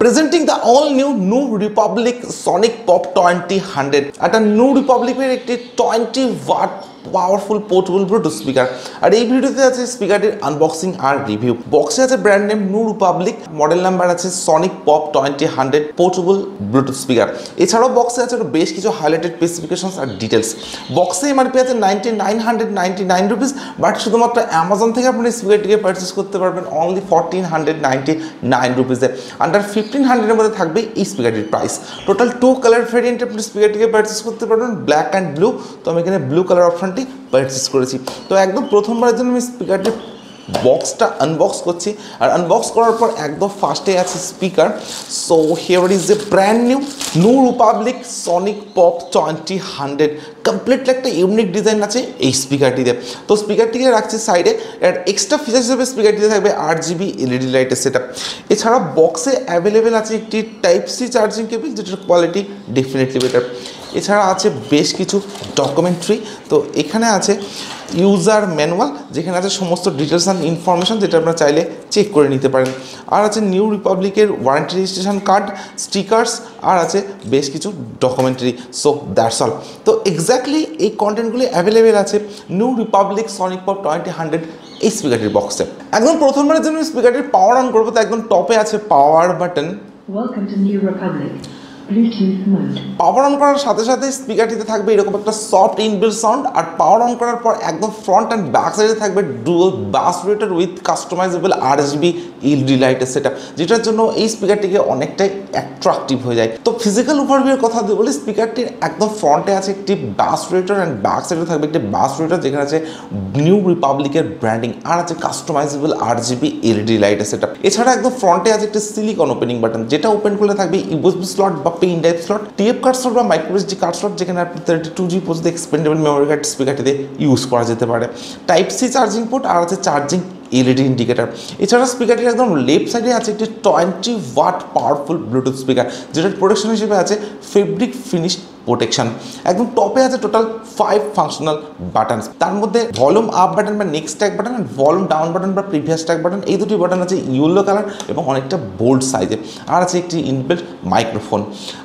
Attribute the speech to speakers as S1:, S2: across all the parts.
S1: Presenting the all new Republic Sonic Pop 20 100 একটা New Republic এর একটি 20 watt powerful portable Bluetooth speaker. আর এই ভিডিওতে আছে স্পিকারটির আনবক্সিং আর রিভিউ। বক্সে আছে brand name New Republic, model number আছে Sonic Pop 20 100 portable Bluetooth speaker. এছাড়াও বক্সে আছে বেশ কিছু হাইলাইটেড স্পেসিফিকেশনস আর ডিটেলস। বক্সে এমআরপি আছে 9999 রুপিস, বাট শুধুমাত্র অ্যামাজন থেকে আপনি স্পিকারটিকে পারচেস করতে পারবেন অনলি 1499 রুপিসে। আন্ডার 1500 এর মধ্যে থাকবে এই স্পিকারটির প্রাইস। টোটাল 2 কালার ভেরিয়েন্টে আপনি স্পিকারটিকে পারচেস করতে পারবেন, ব্ল্যাক অ্যান্ড ব্লু। তো আমি এখানে ব্লু কালার অপশনটি পারচেস করেছি। তো একদম প্রথমবারের জন্য আমি স্পিকারটির বক্সটা আনবক্স করছি, আর আনবক্স করার পর একদম ফার্স্টে আছে speaker. So here is a brand new Republic Sonic Pop 20 100। Completely একটা ইউনিক ডিজাইন আছে এই স্পিকারটিতে। তো স্পিকারটিকে রাখছি সাইডে। এর এক্সট্রা ফিচার্স হিসেবে স্পিকারটিতে থাকবে RGB LED লাইটের সেটআপ। এছাড়া বক্সে অ্যাভেলেবেল আছে একটি টাইপ সি চার্জিং কেবল, যেটার কোয়ালিটি ডেফিনেটলি বেটার। এছাড়া আছে বেশ কিছু ডকুমেন্টারি। তো এখানে আছে ইউজার ম্যানুয়াল, যেখানে আছে সমস্ত ডিটেলস অ্যান্ড ইনফরমেশন, যেটা আপনারা চাইলে চেক করে নিতে পারেন। আর আছে নিউ রিপাবলিকের ওয়ারেন্টি রেজিস্ট্রেশন কার্ড, স্টিকার্স, আর আছে বেশ কিছু ডকুমেন্টারি। So that's all. তো এক্স্যাক্টলি এই কন্টেন্টগুলি অ্যাভেলেবেল আছে নিউ রিপাবলিক সনিক পপ 20 100 এই স্পিকারটির বক্সে। একদম প্রথমবারের জন্য স্পিকারটির পাওয়ার অন করবো, তো একদম টপে আছে power button.
S2: Welcome to New Republic. Bluetooth mode.
S1: Power on করার সাথে সাথে স্পিকারটিতে থাকবে এরকম একটা সফট ইনবিল্ট সাউন্ড। আর পাওয়ার অন করার পর একদম ফ্রন্ট অ্যান্ড ব্যাক সাইডে থাকবে dual bass radiator with customisable RGB LED লাইটের সেটআপ, যেটার জন্য এই স্পিকারটিকে অনেকটাই অ্যাট্রাকটিভ হয়ে যায়। তো ফিজিক্যাল ওভারভিউর কথা বলি, স্পিকারটির একদম ফ্রন্টে আছে একটি বাস রেটার অ্যান্ড ব্যাক সাইডে থাকবে একটি বাস রেটার, যেখানে আছে নিউ রিপাবলিকের ব্র্যান্ডিং, আর আছে কাস্টমাইজেবল RGB LED লাইটের সেটআপ। এছাড়া একদম ফ্রন্টে আছে একটি সিলিকন ওপেনিং বাটন, যেটা ওপেন করলে থাকবে USB স্লট বা pen drive slot, TF card slot বা মাইক্রো SD কার্ড স্লট, যেখানে আপনি 32GB পর্যন্ত এক্সপেন্ডেবল মেমোরি কার্ড স্পিকারটিতে ইউজ করা যেতে পারে। টাইপ সি চার্জিং পোর্ট, আর আছে চার্জিং LED ইন্ডিকেটার। এছাড়া স্পিকারটির একদম লেফট সাইডে আছে একটি 20 ওয়াট পাওয়ারফুল ব্লুটুথ স্পিকার, যেটার প্রোটেকশন হিসেবে আছে ফেব্রিক ফিনিশ প্রোটেকশন। একদম টপে আছে টোটাল 5 ফাংশনাল বাটন। তার মধ্যে ভলিউম আপ বাটন বা নেক্সট ট্যাগ বাটন, আর ভলিউম ডাউন বাটন বা প্রিভিয়াস ট্যাগ বাটন, এই দুটি বাটন আছে ইয়েলো কালার এবং অনেকটা বোল্ড সাইজে। আর আছে একটি ইনবিল্ট মাইক্রোফোন।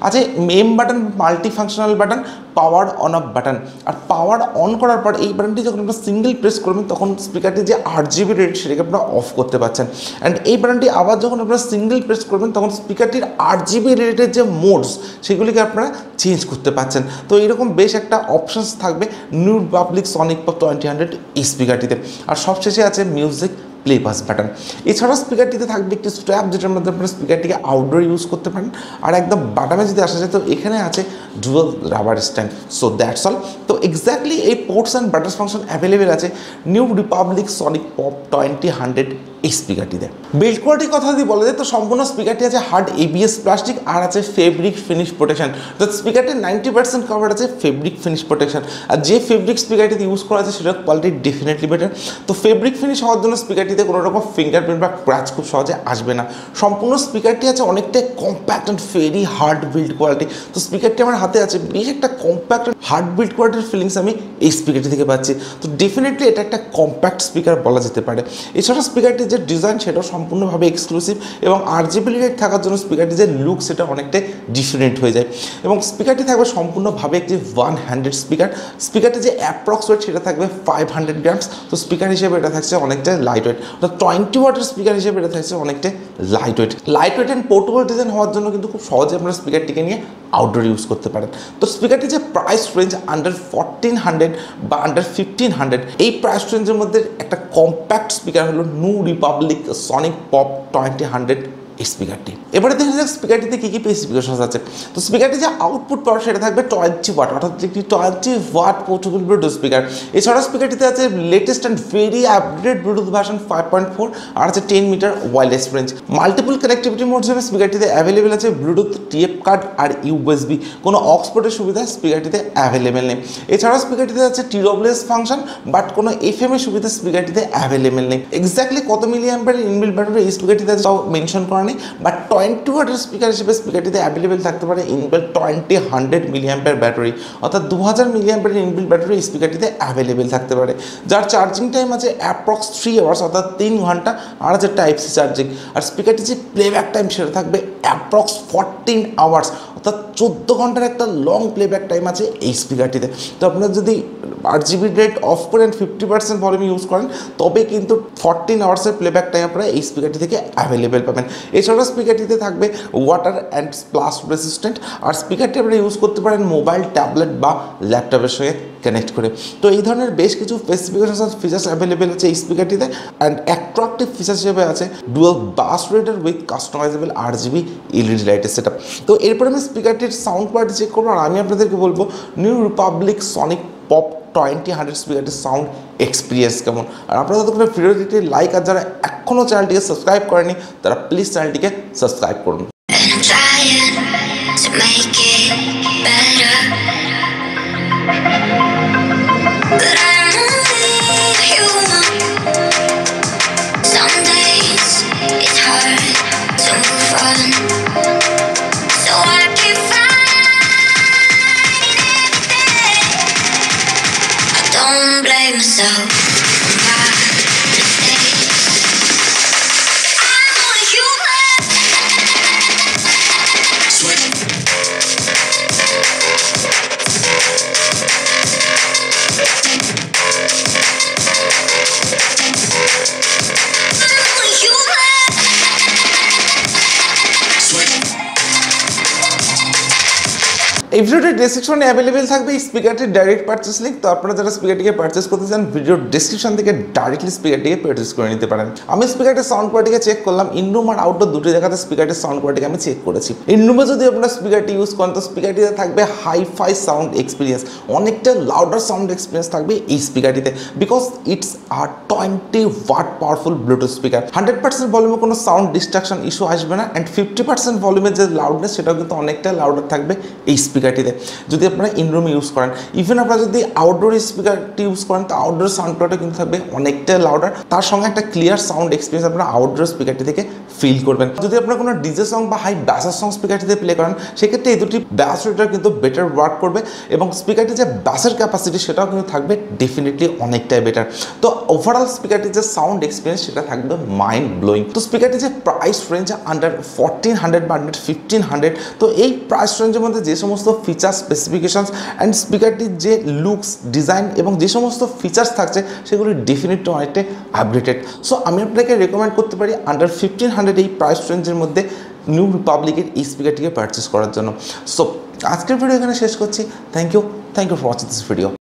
S1: আছে মেম button, multi functional button, power on off button. আর পাওয়ার অন করার পর এই বাটনটি যখন আপনারা সিঙ্গেল প্রেস করবেন, তখন স্পিকারটি যে RGB রেট সেটাকে আপনারা অফ করতে পারছেন। অ্যান্ড এই বাটনটি আবার যখন আপনারা সিঙ্গেল প্রেস করবেন, তখন স্পিকারটির RGB রেটের যে মোডস সেগুলিকে আপনারা চেঞ্জ করতে পাচ্ছেন। তো এরকম বেশ একটা অপশানস থাকবে নিউ রিপাবলিক সনিক পপ 20 100 এই স্পিকারটিতে। আর সবশেষে আছে মিউজিক প্লে পাস বাটন। এছাড়াও স্পিকারটিতে থাকবে একটি স্ট্র্যাপ, যেটার মধ্যে আপনারা স্পিকারটিকে আউটডোর ইউজ করতে পারেন। আর একদম বাটামে যদি আসা যায়, তো এখানে আছে dual rubber stand. So that's all. তো এক্স্যাক্টলি এই ports and buttons function available আছে নিউ রিপাবলিক সনিক পপ 20 100 এই স্পিকারটিতে। বিল্ড কোয়ালিটির কথা যদি বলা যায়, তো সম্পূর্ণ স্পিকারটি আছে হার্ড ABS প্লাস্টিক, আর আছে ফেব্রিক ফিনিশ প্রোটেকশন। তো স্পিকারটির 90% কভার আছে ফেব্রিক ফিনিশ প্রোটেকশন। আর যে ফেব্রিক স্পিকারটিতে ইউজ করা আছে সেটার কোয়ালিটি ডেফিনেটলি বেটার। তো ফেব্রিক ফিনিশ হওয়ার জন্য স্পিকারটিতে কোনো রকম ফিঙ্গারপ্রিন্ট বা ক্র্যাচ খুব সহজে আসবে না। সম্পূর্ণ স্পিকারটি আছে অনেকটাই compact and very hard build quality. তো স্পিকারটি আমার হাতে আছে, বেশ একটা কম্প্যাক্ট অ্যান্ড হার্ড বিল্ড কোয়ালিটির ফিলিংস আমি এই স্পিকারটি থেকে পাচ্ছি। তো ডেফিনেটলি এটা একটা কম্প্যাক্ট স্পিকার বলা যেতে পারে। এছাড়া স্পিকারটির যে ডিজাইন সেটাও সম্পূর্ণভাবে এক্সক্লুসিভ, এবং RGB লাইট থাকার জন্য স্পিকারটির যে লুক সেটা অনেকটাই ডিফারেন্ট হয়ে যায়। এবং স্পিকারটি থাকবে সম্পূর্ণভাবে একটি 1 হ্যান্ডেড স্পিকার। স্পিকারটি যে অ্যাপ্রক্স ওয়েট সেটা থাকবে 500 গ্রামস। তো স্পিকার হিসেবে এটা থাকছে অনেকটা লাইট ওয়েট। তো 20 ওয়াটের স্পিকার হিসেবে এটা থাকছে অনেকটা light weight and portable design হওয়ার জন্য কিন্তু খুব সহজে আপনারা স্পিকারটিকে নিয়ে আউটডোর ইউজ করতে পারেন। তো স্পিকারটি যে প্রাইস রেঞ্জ আন্ডার 1400 বা আন্ডার 1500, এই প্রাইস রেঞ্জের মধ্যে একটা কম্প্যাক্ট স্পিকার হলো নিউ রিপাবলিক সনিক পপ 20 100 এই স্পিকারটি। এবারে দেখা যাক স্পিকারটিতে কী কী স্পেসিফিকেশন আছে। তো স্পিকারটি যে আউটপুট পাওয়ার সেটা থাকবে 20 ওয়াট, অর্থাৎ একটি 20 ওয়াট পোর্টেবল ব্লুটুথ স্পিকার। এছাড়া স্পিকারটিতে আছে latest and very updated Bluetooth version 5.4, আর আছে 10 meter wireless range. Multiple connectivity mode হিসেবে স্পিকারটিতে অ্যাভেলেবেল আছে ব্লুটুথ, TF কার্ড আর USB। কোনো অক্সপোর্টের সুবিধা স্পিকারটিতে অ্যাভেলেবেল নেই। এছাড়াও স্পিকারটিতে আছে TWS ফাংশন, বাট কোনো FM এর সুবিধা স্পিকারটিতে অ্যাভেলেবেল নেই। এক্স্যাক্টলি কত মিলি অ্যাম্পিয়ার ইনবিল্ট ব্যাটারি এই স্পিকারটিতে আছে তাও মেনশন করা নেই, বাট 20 ওয়াটের স্পিকার হিসেবে স্পিকারটিতে অ্যাভেলেবেল থাকতে পারে ইনবিল্ট 100 মিলিঅ্যাম্পিয়ার ব্যাটারি, অর্থাৎ 2000 মিলিঅ্যাম্পিয়ার ইনবিল্ট ব্যাটারি এই স্পিকারটিতে অ্যাভেলেবেল থাকতে পারে, যার চার্জিং টাইম আছে অ্যাপ্রক্স 3 আওয়ার্স, অর্থাৎ 3 ঘন্টা, আর আছে টাইপ সি চার্জিং। আর স্পিকারটি যে প্লেব্যাক টাইম সেটা থাকবে অ্যাপ্রক্স 14 আওয়ার্স, অর্থাৎ 14 ঘন্টার একটা লং প্লেব্যাক টাইম আছে এই স্পিকারটিতে। তো আপনারা যদি RGB রেট অফ করেন 50% ভলিউম ইউজ করেন তবে কিন্তু 14 আওয়ার্সের প্লেব্যাক টাইম আপনারা এই স্পিকারটি থেকে অ্যাভেলেবেল পাবেন। এছাড়াও স্পিকারটিতে থাকবে ওয়াটার অ্যান্ড স্প্লাশ রেসিস্ট্যান্ট, আর স্পিকারটি আপনারা ইউজ করতে পারেন মোবাইল, ট্যাবলেট বা ল্যাপটপের সঙ্গে কানেক্ট করে। তো এই ধরনের বেশ কিছু স্পেসিফিকেশন ফিচার্স অ্যাভেলেবেল আছে এই স্পিকারটিতে। অ্যান্ড অ্যাট্রাকটিভ ফিচার হিসেবে আছে dual bass radiator with customisable RGB LED লাইটের সেট আপ। তো এরপরে আমি স্পিকারটির সাউন্ড কোয়ালিটি চেক করবো, আর আমি আপনাদেরকে বলবো নিউ রিপাবলিক সনিক পপ 20 স্পিকারটির সাউন্ড এক্সপিরিয়েন্স কেমন। আর আপনারা যতক্ষণ ভিডিওটিতে লাইক, আর যারা এখনও চ্যানেলটিকে সাবস্ক্রাইব করেনি তারা প্লিজ চ্যানেলটিকে সাবস্ক্রাইব করুন।
S3: Blame myself.
S1: এই ভিডিওটির ডেসক্রিপশনে অ্যাভেলেবেল থাকবে এই স্পিকারটির ডাইরেক্ট পারচেস লিঙ্ক। তো আপনারা যারা স্পিকারটিকে পারচেস করতে চান ভিডিওর ডেসক্রিপশন থেকে ডাইরেক্টলি স্পিকারটিকে পারচেস করে নিতে পারেন। আমি স্পিকারটির সাউন্ড কোয়ালিটিকে চেক করলাম, ইনরুম আর আউটডোর দুটো জায়গাতে স্পিকারটির সাউন্ড কোয়ালিটিকে আমি চেক করেছি। ইনরুমে যদি আপনারা স্পিকারটি ইউজ করেন তো স্পিকারটিতে থাকবে হাইফাই সাউন্ড এক্সপিরিয়েন্স, অনেকটা লাউডার সাউন্ড এক্সপিরিয়েন্স থাকবে এই স্পিকারটিতে, বিকজ ইটস আর 20 ওয়াট পাওয়ারফুল ব্লুটুথ স্পিকার। 100% ভলিউমে কোনো সাউন্ড ডিস্ট্রাকশন ইস্যু আসবে না, অ্যান্ড 50% ভলিউমের যে লাউডনেস সেটাও কিন্তু অনেকটা লাউডার থাকবে এই স্পিকারটিতে যদি আপনারা ইনরুমে ইউজ করেন। ইভেন আপনারা যদি আউটডোর স্পিকারটি ইউজ করেন তো আউটডোর সাউন্ড কোয়ালিটি কিন্তু থাকবে অনেকটা লাউডার, তার সঙ্গে একটা ক্লিয়ার সাউন্ড এক্সপিরিয়েন্স আপনারা আউটডোর স্পিকারটি থেকে ফিল করবেন। যদি আপনারা কোনো ডিজে সং বা হাই ব্যাসের সং স্পিকারটিতে প্লে করেন সেক্ষেত্রে এই দুটি ব্যাস রেটার কিন্তু বেটার ওয়ার্ক করবে, এবং স্পিকারটির যে ব্যাসের ক্যাপাসিটি সেটাও কিন্তু থাকবে ডেফিনেটলি অনেকটাই বেটার। তো ওভারঅল স্পিকারটির যে সাউন্ড এক্সপিরিয়েন্স সেটা থাকবে মাইন্ড ব্লোয়িং। তো স্পিকারটির যে প্রাইস রেঞ্জ আন্ডার 1400 বা আন্ডার 1500, তো এই প্রাইস রেঞ্জের মধ্যে যে সমস্ত ফিচার্স, স্পেসিফিকেশনস অ্যান্ড স্পিকারটির যে লুকস, ডিজাইন এবং যে সমস্ত ফিচার্স থাকছে সেগুলি ডেফিনেটলি অনেকটাই আপডেটেড। সো আমি আপনাকে রেকমেন্ড করতে পারি আন্ডার 1500 এই প্রাইস রেঞ্জের মধ্যে নিউ রিপাবলিকের এই স্পিকারটিকে পারচেস করার জন্য। সো আজকের ভিডিও এখানে শেষ করছি। Thank you for watching this video.